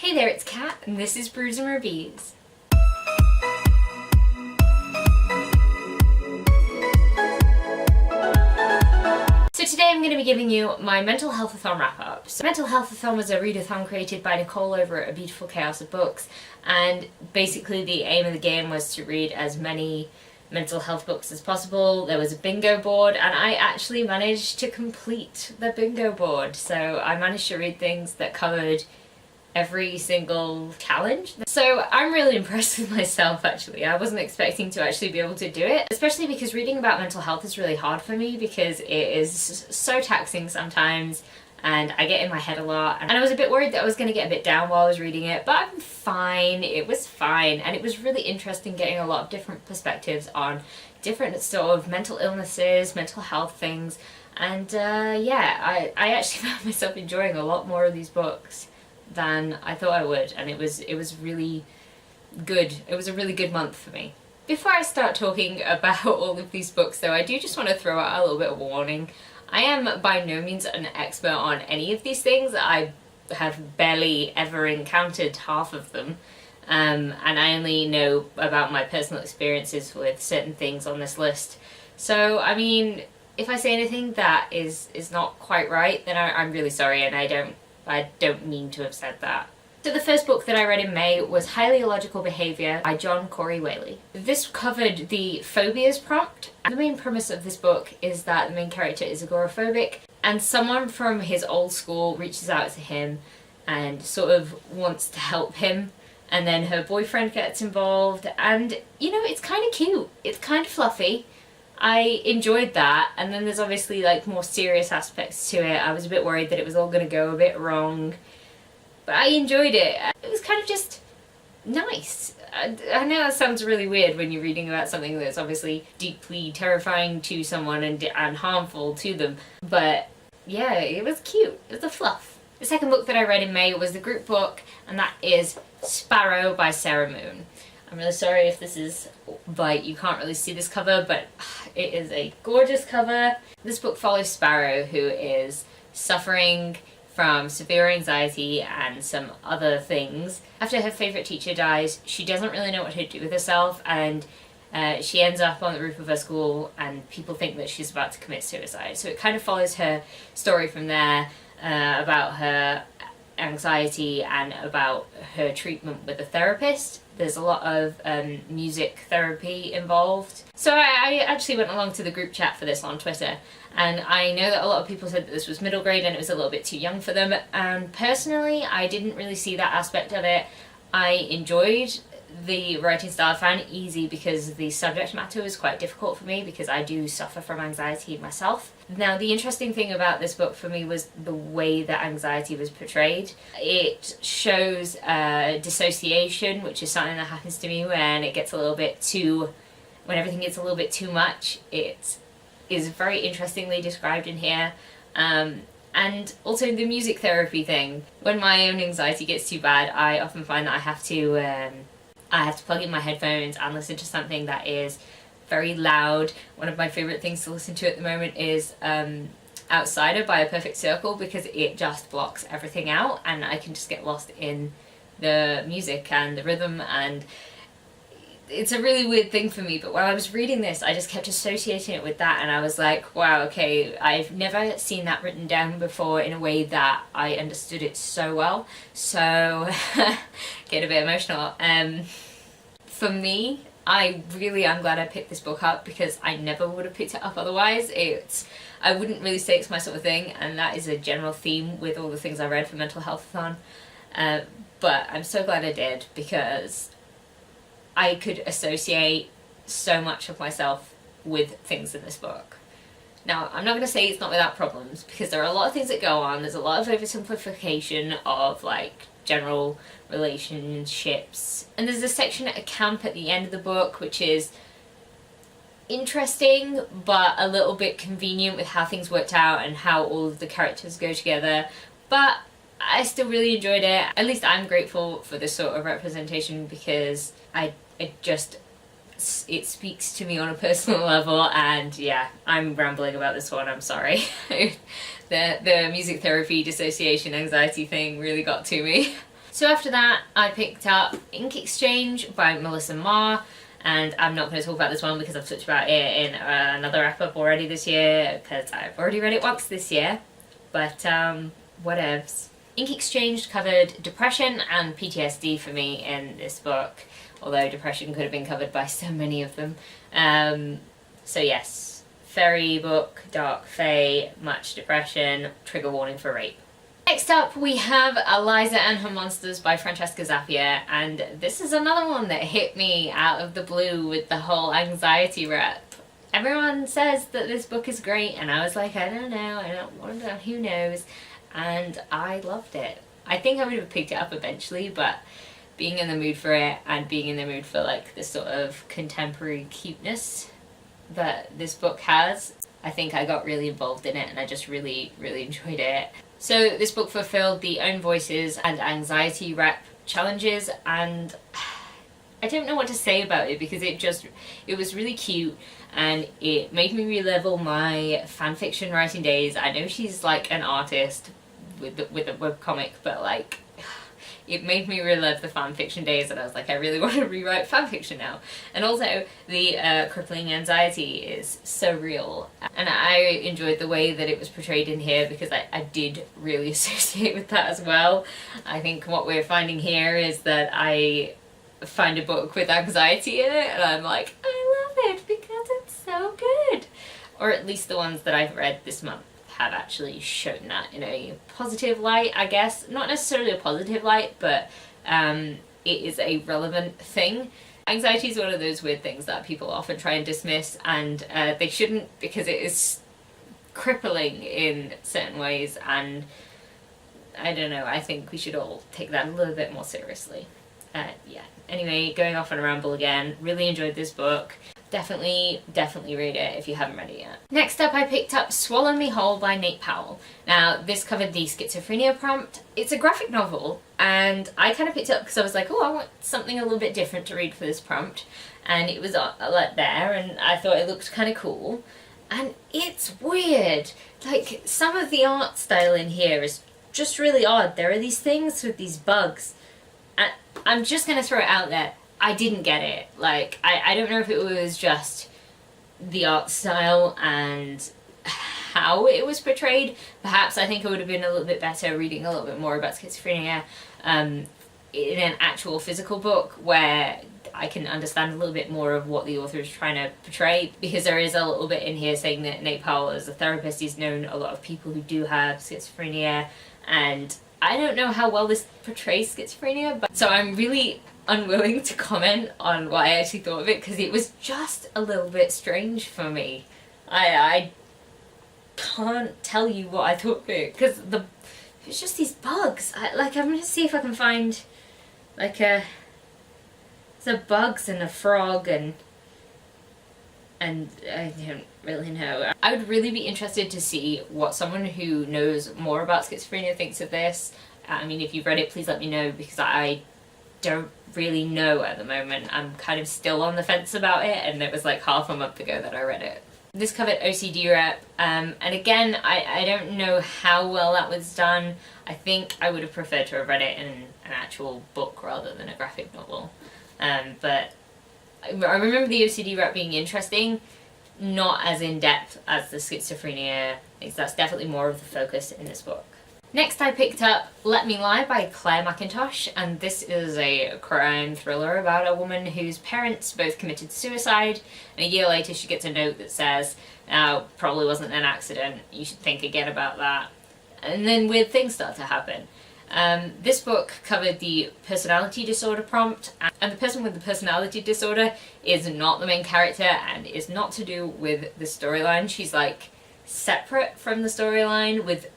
Hey there, it's Kat, and this is Brews and Reviews. So today I'm going to be giving you my Mentalhealth-athon Wrap Up. So Mentalhealth-athon was a readathon created by Nicole over at A Beautiful Chaos of Books, and basically the aim of the game was to read as many mental health books as possible. There was a bingo board, and I actually managed to complete the bingo board. So I managed to read things that covered every single challenge. So I'm really impressed with myself, actually. I wasn't expecting to actually be able to do it, especially because reading about mental health is really hard for me because it is so taxing sometimes and I get in my head a lot, and I was a bit worried that I was going to get a bit down while I was reading it, but I'm fine. It was fine, and it was really interesting getting a lot of different perspectives on different sort of mental illnesses, mental health things, and yeah, I actually found myself enjoying a lot more of these books than I thought I would, and it was really good. It was a really good month for me. Before I start talking about all of these books though, I do just want to throw out a little bit of a warning. I am by no means an expert on any of these things. I have barely ever encountered half of them, and I only know about my personal experiences with certain things on this list. So I mean, if I say anything that is not quite right, then I'm really sorry, and I don't mean to have said that. So the first book that I read in May was Highly Illogical Behaviour by John Corey Whaley. This covered the phobias prompt. The main premise of this book is that the main character is agoraphobic, and someone from his old school reaches out to him and sort of wants to help him, and then her boyfriend gets involved, and you know, it's kind of cute. It's kind of fluffy. I enjoyed that, and then there's obviously like more serious aspects to it. I was a bit worried that it was all going to go a bit wrong, but I enjoyed it. It was kind of just nice. I know that sounds really weird when you're reading about something that's obviously deeply terrifying to someone and harmful to them, but yeah, it was cute. It was a fluff. The second book that I read in May was the group book, and that is Sparrow by Sarah Moon. I'm really sorry if this is, like, you can't really see this cover, but it is a gorgeous cover. This book follows Sparrow, who is suffering from severe anxiety and some other things. After her favourite teacher dies, she doesn't really know what to do with herself, and she ends up on the roof of her school, and people think that she's about to commit suicide. So it kind of follows her story from there, about her anxiety and about her treatment with a therapist. There's a lot of music therapy involved. So I actually went along to the group chat for this on Twitter, and I know that a lot of people said that this was middle grade and it was a little bit too young for them, and personally I didn't really see that aspect of it. I enjoyed the writing style. I found it easy because the subject matter was quite difficult for me because I do suffer from anxiety myself. Now, the interesting thing about this book for me was the way that anxiety was portrayed. It shows dissociation, which is something that happens to me when it gets a little bit too, when everything gets a little bit too much. It is very interestingly described in here. And also the music therapy thing. When my own anxiety gets too bad, I often find that I have to plug in my headphones and listen to something that is very loud. One of my favourite things to listen to at the moment is Outsider by A Perfect Circle, because it just blocks everything out and I can just get lost in the music and the rhythm, and it's a really weird thing for me, but while I was reading this I just kept associating it with that, and I was like, wow, okay, I've never seen that written down before in a way that I understood it so well. So get a bit emotional. For me, I really am glad I picked this book up because I never would have picked it up otherwise. I wouldn't really say it's my sort of thing, and that is a general theme with all the things I read for Mentalhealth-athon. But I'm so glad I did because I could associate so much of myself with things in this book. Now, I'm not going to say it's not without problems, because there are a lot of things that go on. There's a lot of oversimplification of, like, general relationships. And there's a section at a camp at the end of the book which is interesting, but a little bit convenient with how things worked out and how all of the characters go together. But I still really enjoyed it. At least I'm grateful for this sort of representation because it speaks to me on a personal level, and yeah, I'm rambling about this one, I'm sorry. The music therapy, dissociation, anxiety thing really got to me. So after that, I picked up Ink Exchange by Melissa Marr, and I'm not going to talk about this one because I've talked about it in another wrap-up already this year, because I've already read it once this year, but whatevs. Ink Exchange covered depression and PTSD for me in this book, although depression could have been covered by so many of them. So yes, fairy book, dark fae, much depression, trigger warning for rape. Next up we have Eliza and Her Monsters by Francesca Zappia, and this is another one that hit me out of the blue with the whole anxiety rep. Everyone says that this book is great, and I was like, I don't know, I don't want to, who knows, and I loved it. I think I would have picked it up eventually, but being in the mood for it, and being in the mood for like this sort of contemporary cuteness that this book has, I think I got really involved in it, and I just really enjoyed it. So this book fulfilled the Own Voices and Anxiety Rep challenges, and I don't know what to say about it because it was really cute, and it made me relive my fanfiction writing days. I know she's like an artist with the webcomic, but like it made me relive the fanfiction days, and I was like, I really want to rewrite fanfiction now. And also, the crippling anxiety is so real, and I enjoyed the way that it was portrayed in here because I did really associate with that as well. I think what we're finding here is that I find a book with anxiety in it, and I'm like, I love it because it's so good. Or at least the ones that I've read this month have actually shown that in a positive light, I guess. Not necessarily a positive light, but it is a relevant thing. Anxiety is one of those weird things that people often try and dismiss, and they shouldn't, because it is crippling in certain ways, and I don't know, I think we should all take that a little bit more seriously. Yeah. Anyway, going off on a ramble again, really enjoyed this book. Definitely read it if you haven't read it yet. Next up I picked up Swallow Me Whole by Nate Powell. Now this covered the schizophrenia prompt. It's a graphic novel, and I kind of picked it up because I was like, oh, I want something a little bit different to read for this prompt, and it was like there, and I thought it looked kind of cool. And it's weird. Like, some of the art style in here is just really odd. There are these things with these bugs, and I'm just gonna throw it out there. I didn't get it. Like, I don't know if it was just the art style and how it was portrayed. Perhaps I think it would have been a little bit better reading a little bit more about schizophrenia in an actual physical book where I can understand a little bit more of what the author is trying to portray, because there is a little bit in here saying that Nate Powell, as a therapist, he's known a lot of people who do have schizophrenia, and I don't know how well this portrays schizophrenia, but so I'm really unwilling to comment on what I actually thought of it, because it was just a little bit strange for me. I can't tell you what I thought of it, because it's just these bugs. I'm gonna see if I can find like the bugs and a frog, and I don't really know. I would really be interested to see what someone who knows more about schizophrenia thinks of this. I mean, if you've read it, please let me know, because I don't really know at the moment. I'm kind of still on the fence about it, and it was like half a month ago that I read it. This covered OCD rep, and again, I don't know how well that was done. I think I would have preferred to have read it in an actual book rather than a graphic novel. But I remember the OCD rep being interesting, not as in-depth as the schizophrenia. I think that's definitely more of the focus in this book. Next I picked up Let Me Lie by Claire McIntosh, and this is a crime thriller about a woman whose parents both committed suicide, and a year later she gets a note that says, probably wasn't an accident, you should think again about that. And then weird things start to happen. This book covered the personality disorder prompt, and the person with the personality disorder is not the main character and is not to do with the storyline. She's like separate from the storyline, with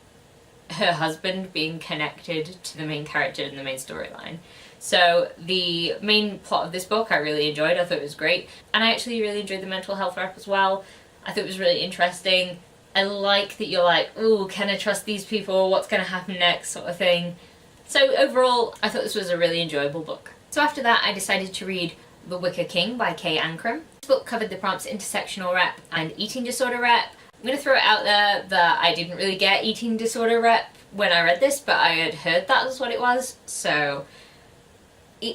her husband being connected to the main character in the main storyline. So the main plot of this book I really enjoyed. I thought it was great, and I actually really enjoyed the mental health wrap as well. I thought it was really interesting. I like that you're like, ooh, can I trust these people? What's going to happen next, sort of thing. So overall, I thought this was a really enjoyable book. So after that, I decided to read The Wicker King by Kay Ancrum. This book covered the prompts intersectional rep and eating disorder rep. I'm going to throw it out there that I didn't really get eating disorder rep when I read this, but I had heard that was what it was, so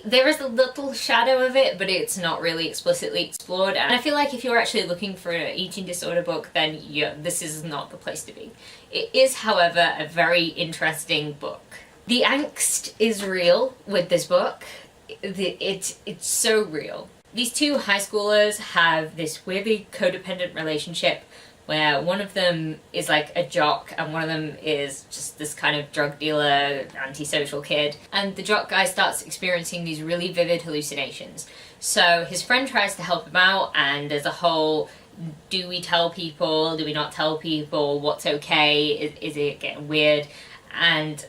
there is a little shadow of it, but it's not really explicitly explored. And I feel like if you're actually looking for an eating disorder book, then this is not the place to be. It is, however, a very interesting book. The angst is real with this book. It's so real. These two high schoolers have this weirdly codependent relationship where one of them is like a jock and one of them is just this kind of drug dealer, antisocial kid. And the jock guy starts experiencing these really vivid hallucinations. So his friend tries to help him out, and there's a whole, do we tell people, do we not tell people, what's okay, is it getting weird? And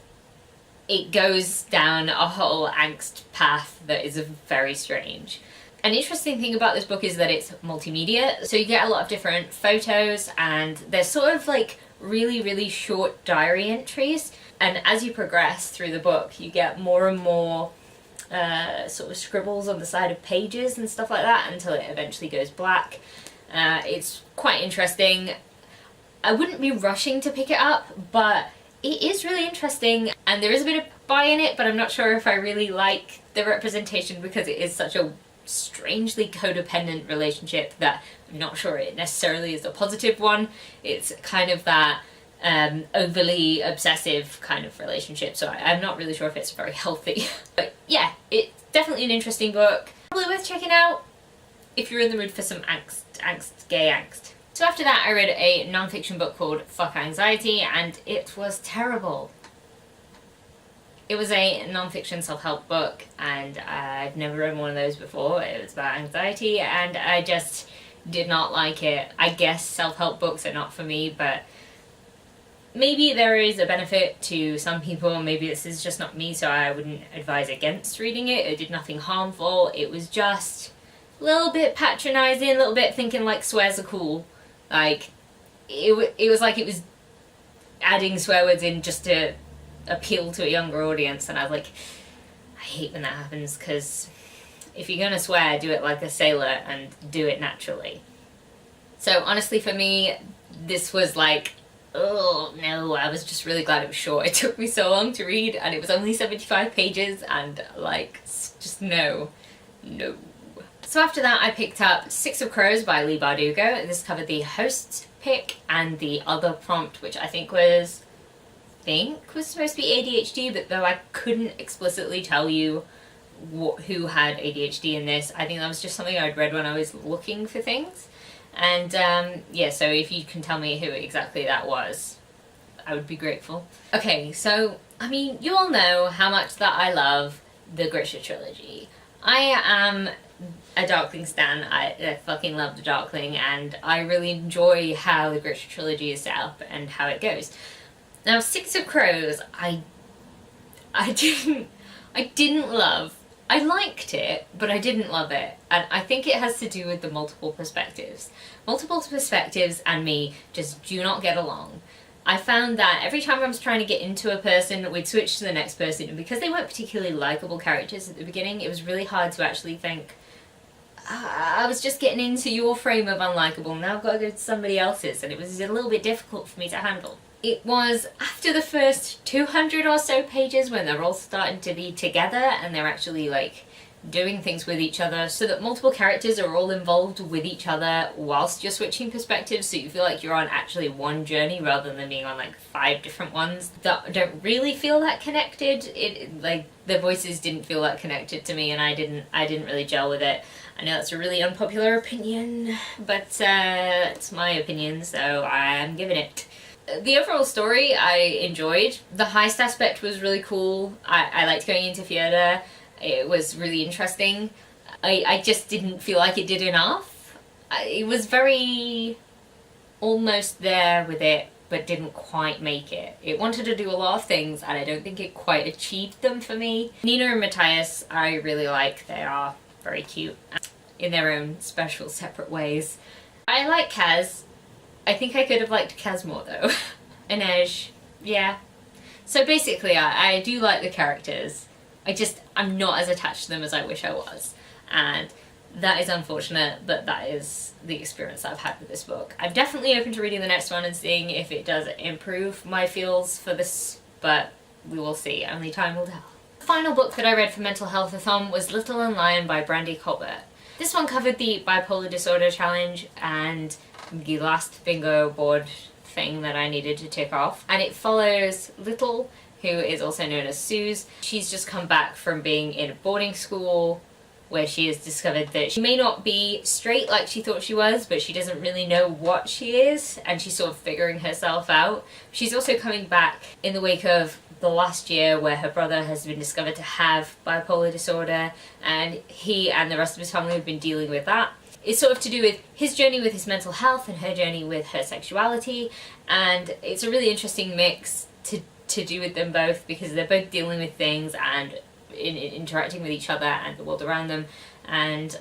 it goes down a whole angst path that is very strange. An interesting thing about this book is that it's multimedia, so you get a lot of different photos, and they're sort of like really, really short diary entries. And as you progress through the book, you get more and more sort of scribbles on the side of pages and stuff like that until it eventually goes black. It's quite interesting. I wouldn't be rushing to pick it up, but it is really interesting, and there is a bit of bi in it, but I'm not sure if I really like the representation because it is such a strangely codependent relationship that I'm not sure it necessarily is a positive one. It's kind of that overly obsessive kind of relationship, so I'm not really sure if it's very healthy. But yeah, it's definitely an interesting book. Probably worth checking out if you're in the mood for some gay angst. So after that I read a non-fiction book called Fuck Anxiety, and it was terrible. It was a non-fiction self-help book, and I've never read one of those before. It was about anxiety, and I just did not like it. I guess self-help books are not for me, but maybe there is a benefit to some people. Maybe this is just not me, so I wouldn't advise against reading it. It did nothing harmful. It was just a little bit patronizing, a little bit thinking like swears are cool. Like, it was like it was adding swear words in just to appeal to a younger audience, and I was like, I hate when that happens, because if you're gonna swear, do it like a sailor and do it naturally. So honestly for me, this was like, oh no, I was just really glad it was short. It took me so long to read, and it was only 75 pages, and like, just no. So after that I picked up Six of Crows by Leigh Bardugo. This covered the host's pick and the other prompt, which I think was supposed to be ADHD, but though I couldn't explicitly tell you who had ADHD in this, I think that was just something I'd read when I was looking for things. And yeah, so if you can tell me who exactly that was, I would be grateful. Okay, so I mean, you all know how much that I love the Grisha trilogy. I am a Darkling stan. I fucking love the Darkling, and I really enjoy how the Grisha trilogy is set up and how it goes. Now, Six of Crows, I didn't love. I liked it, but I didn't love it. And I think it has to do with the multiple perspectives. Multiple perspectives and me just do not get along. I found that every time I was trying to get into a person, we'd switch to the next person, and because they weren't particularly likable characters at the beginning, it was really hard to actually think, I was just getting into your frame of unlikable, now I've got to go to somebody else's, and it was a little bit difficult for me to handle. It was after the first 200 or so pages when they're all starting to be together and they're actually like doing things with each other, so that multiple characters are all involved with each other whilst you're switching perspectives, so you feel like you're on actually one journey rather than being on like 5 different ones that don't really feel that connected. Like the voices didn't feel that connected to me, and I didn't really gel with it. I know that's a really unpopular opinion, but it's my opinion, so I'm giving it. The overall story I enjoyed. The heist aspect was really cool. I liked going into theatre. It was really interesting. I just didn't feel like it did enough. It was very almost there with it, but didn't quite make it. It wanted to do a lot of things, and I don't think it quite achieved them for me. Nina and Matthias I really like. They are very cute in their own special separate ways. I like Kaz. I think I could have liked Kaz more though. Inej, yeah. So basically I do like the characters. I'm not as attached to them as I wish I was. And that is unfortunate, but that is the experience I've had with this book. I'm definitely open to reading the next one and seeing if it does improve my feels for this, but we will see. Only time will tell. The final book that I read for Mentalhealth-athon was Little and Lion by Brandy Colbert. This one covered the bipolar disorder challenge and the last bingo board thing that I needed to tick off. And it follows Little, who is also known as Suze. She's just come back from being in a boarding school where she has discovered that she may not be straight like she thought she was, but she doesn't really know what she is, and she's sort of figuring herself out. She's also coming back in the wake of the last year where her brother has been discovered to have bipolar disorder, and he and the rest of his family have been dealing with that. It's sort of to do with his journey with his mental health and her journey with her sexuality, and it's a really interesting mix to do with them both, because they're both dealing with things and interacting with each other and the world around them, and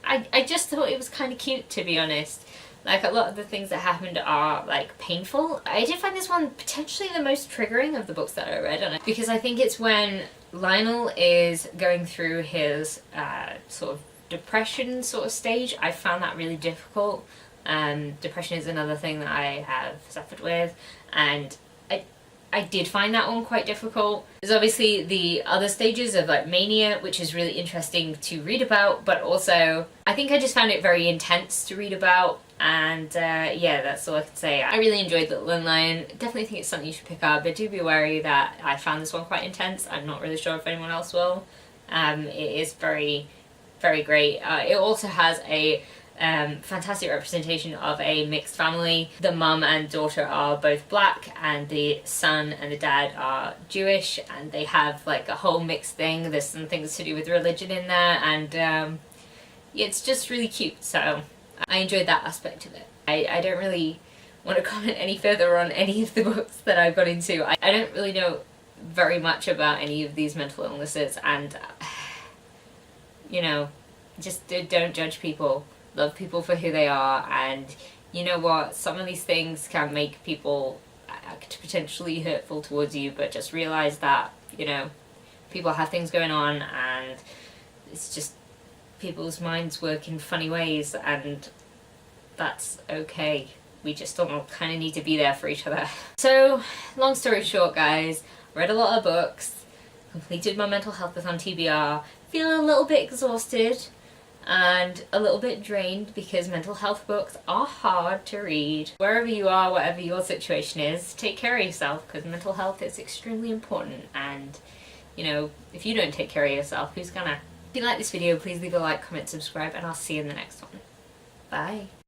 I just thought it was kind of cute, to be honest. Like, a lot of the things that happened are like painful. I did find this one potentially the most triggering of the books that I read on it, because I think it's when Lionel is going through his sort of depression sort of stage. I found that really difficult. Depression is another thing that I have suffered with, and I did find that one quite difficult. There's obviously the other stages of like mania, which is really interesting to read about, but also I think I just found it very intense to read about, and yeah, that's all I can say. I really enjoyed Little and Lion. Definitely think it's something you should pick up, but do be wary that I found this one quite intense. I'm not really sure if anyone else will. It is very, very great. It also has a fantastic representation of a mixed family. The mum and daughter are both black, and the son and the dad are Jewish, and they have like a whole mixed thing. There's some things to do with religion in there, and yeah, it's just really cute, so I enjoyed that aspect of it. I don't really want to comment any further on any of the books that I've got into. I don't really know very much about any of these mental illnesses, and you know, just don't judge people. Love people for who they are, and you know what, some of these things can make people act potentially hurtful towards you, but just realize that, you know, people have things going on, and it's just people's minds work in funny ways, and that's okay. We just all kind of need to be there for each other. So, long story short, guys, read a lot of books, completed my Mentalhealth-athon TBR, feeling a little bit exhausted and a little bit drained, because mental health books are hard to read. Wherever you are, whatever your situation is, take care of yourself, because mental health is extremely important, and you know, if you don't take care of yourself, who's gonna? If you like this video, please leave a like, comment, subscribe, and I'll see you in the next one. Bye.